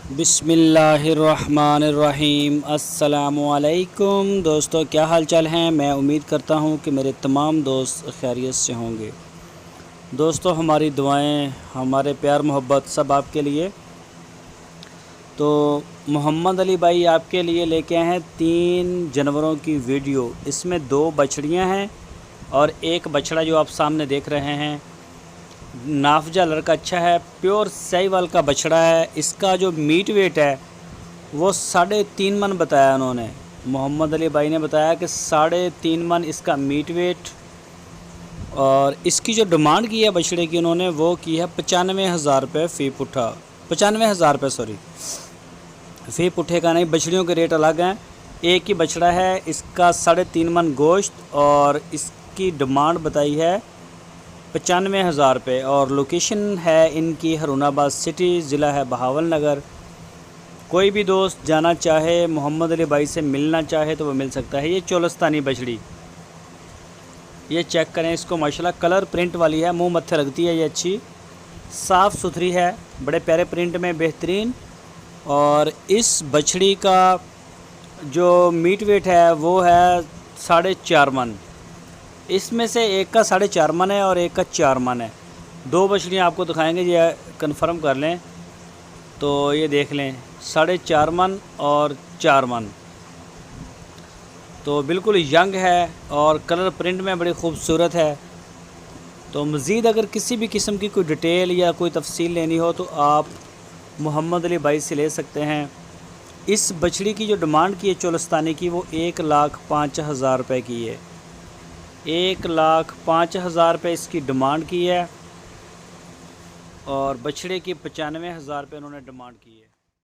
बिस्मिल्लाहिर्रहमानिर्रहीम। अस्सलामुअलैकुम दोस्तों, क्या हाल चाल हैं। मैं उम्मीद करता हूं कि मेरे तमाम दोस्त खैरियत से होंगे। दोस्तों, हमारी दुआएं, हमारे प्यार मोहब्बत सब आपके लिए। तो मोहम्मद अली भाई आपके लिए लेके आए हैं 3 जानवरों की वीडियो। इसमें 2 बछड़ियां हैं और एक बछड़ा जो आप सामने देख रहे हैं। नाफजा लड़का अच्छा है, प्योर साहिवाल का बछड़ा है। इसका जो मीट वेट है वो 3.5 मन बताया उन्होंने। मोहम्मद अली भाई ने बताया कि 3.5 मन इसका मीट वेट। और इसकी जो डिमांड की है बछड़े की उन्होंने वो की है 95,000 रुपये फ़ी पुट्ठा। 95,000 रुपये सॉरी, फ़ी पुट्ठे का नहीं, बछड़ियों के रेट अलग हैं। एक ही बछड़ा है, इसका 3.5 मन गोश्त और इसकी डिमांड बताई है 95,000 रुपये। और लोकेशन है इनकी हरुणाबाद सिटी, ज़िला है बहावल नगर। कोई भी दोस्त जाना चाहे, मोहम्मद अली भाई से मिलना चाहे तो वो मिल सकता है। ये चोलस्तानी बछड़ी, ये चेक करें इसको, माशाल्लाह कलर प्रिंट वाली है, मुंह मत्थे लगती है। ये अच्छी साफ़ सुथरी है, बड़े प्यारे प्रिंट में, बेहतरीन। और इस बछड़ी का जो मीट वेट है वो है 4.5 मन। इसमें से एक का 4.5 मन है और एक का 4 मन है। 2 बछड़ियाँ आपको दिखाएंगे, ये कंफर्म कर लें तो ये देख लें, 4.5 मन और 4 मन। तो बिल्कुल यंग है और कलर प्रिंट में बड़ी खूबसूरत है। तो मज़ीद अगर किसी भी किस्म की कोई डिटेल या कोई तफसील लेनी हो तो आप मोहम्मद अली भाई से ले सकते हैं। इस बछड़ी की जो डिमांड की है चोलस्तानी की, वो 1,05,000 रुपये की है। 1,05,000 रुपये इसकी डिमांड की है और बछड़े की 95,000 रुपये उन्होंने डिमांड की है।